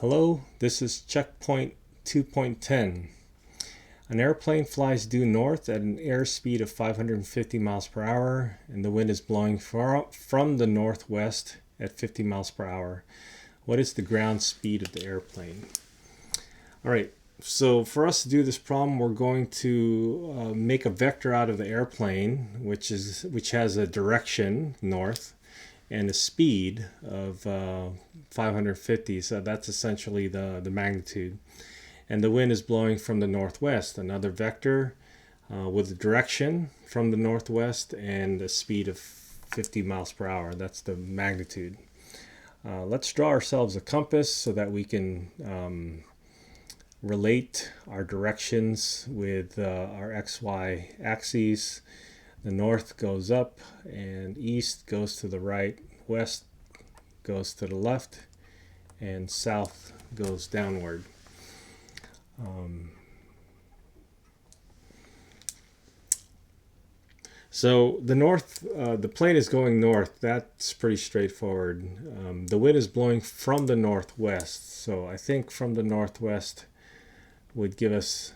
Hello, this is checkpoint 2.10. An airplane flies due north at an airspeed of 550 miles per hour, and the wind is blowing from the northwest at 50 miles per hour. What is the ground speed of the airplane? All right, so for us to do this problem, we're going to make a vector out of the airplane, which has a direction north and a speed of 550. So that's essentially the magnitude. And the wind is blowing from the northwest. Another vector with a direction from the northwest and a speed of 50 miles per hour. That's the magnitude. Let's draw ourselves a compass so that we can relate our directions with our XY axes. The north goes up and east goes to the right, west goes to the left, and south goes downward. So the plane is going north. That's pretty straightforward. The wind is blowing from the northwest. So I think from the northwest would give us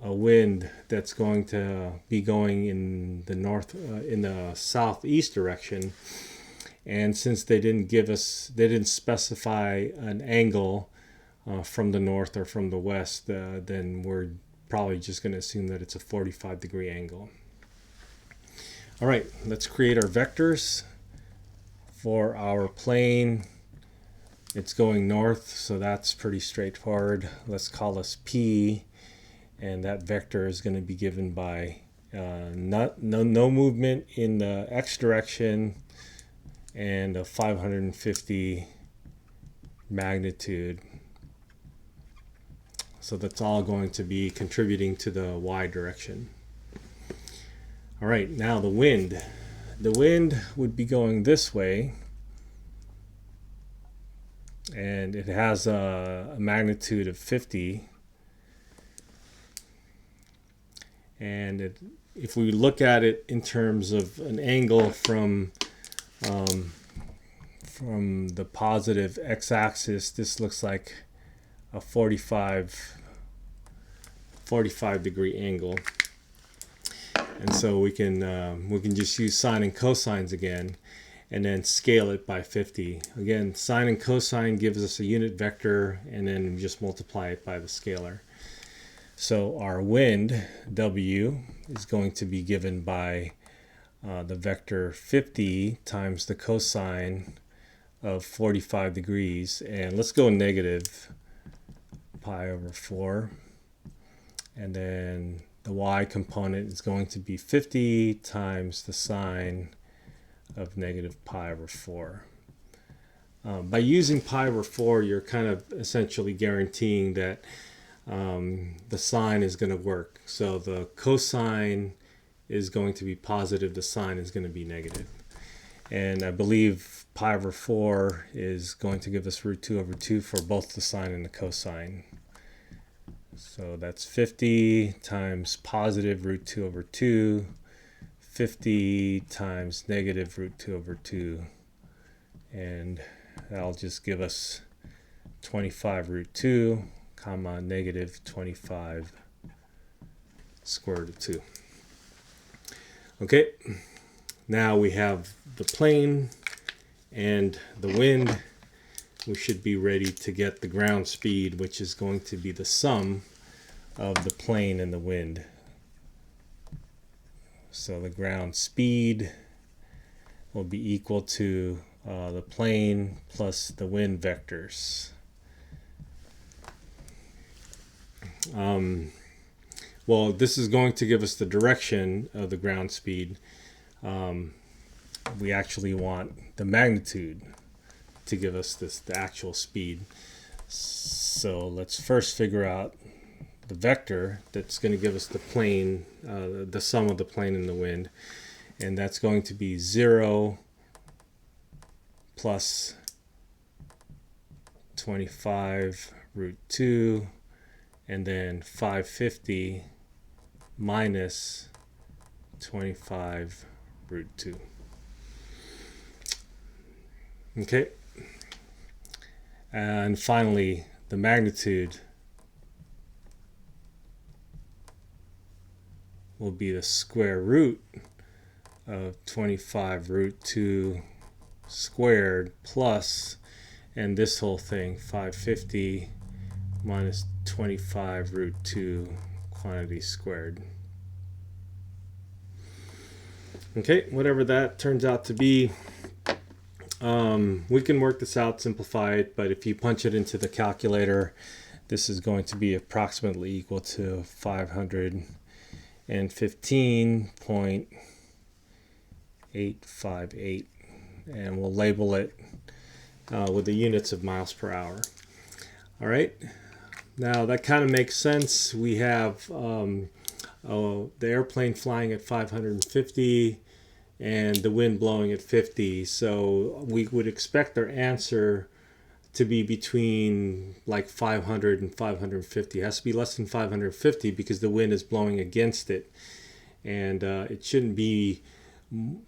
a wind that's going to be going in the in the southeast direction. And since they didn't specify an angle from the north or from the west, then we're probably just going to assume that it's a 45-degree angle. All right, let's create our vectors for our plane. It's going north, so that's pretty straightforward. Let's call this P. And that vector is going to be given by no movement in the x direction and a 550 magnitude. So that's all going to be contributing to the y direction. All right, now the wind. The wind would be going this way, and it has a magnitude of 50. And if we look at it in terms of an angle from the positive x-axis, this looks like a 45 degree angle. And so we can just use sine and cosines again, and then scale it by 50. Again, sine and cosine gives us a unit vector, and then we just multiply it by the scalar. So our wind, W, is going to be given by the vector 50 times the cosine of 45 degrees. And let's go negative pi over 4. And then the y component is going to be 50 times the sine of negative pi over 4. By using pi over 4, you're kind of essentially guaranteeing that the sine is going to work. So the cosine is going to be positive, the sine is going to be negative. And I believe pi over 4 is going to give us root 2 over 2 for both the sine and the cosine. So that's 50 times positive root 2 over 2, 50 times negative root 2 over 2, and that'll just give us 25 root 2, comma negative 25 square root of 2. Okay, now we have the plane and the wind. We should be ready to get the ground speed, which is going to be the sum of the plane and the wind. So the ground speed will be equal to the plane plus the wind vectors. Well, this is going to give us the direction of the ground speed. We actually want the magnitude to give us the actual speed. So let's first figure out the vector that's going to give us the plane, the sum of the plane and the wind. And that's going to be 0 plus 25 root 2, and then 550 minus 25 root 2. Okay. And finally, the magnitude will be the square root of 25 root 2 squared plus, and this whole thing, 550 minus 25 root 2 quantity squared. Okay, whatever that turns out to be, we can work this out, simplify it, but if you punch it into the calculator, this is going to be approximately equal to 515.858, and we'll label it with the units of miles per hour. All right, now that kind of makes sense. We have the airplane flying at 550 and the wind blowing at 50, so we would expect our answer to be between like 500 and 550. It has to be less than 550 because the wind is blowing against it, and it shouldn't be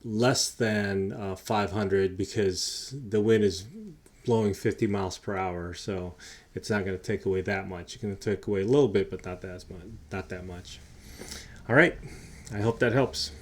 less than 500 because the wind is blowing 50 miles per hour, so it's not going to take away that much. It's going to take away a little bit, but not that much. All right, I hope that helps.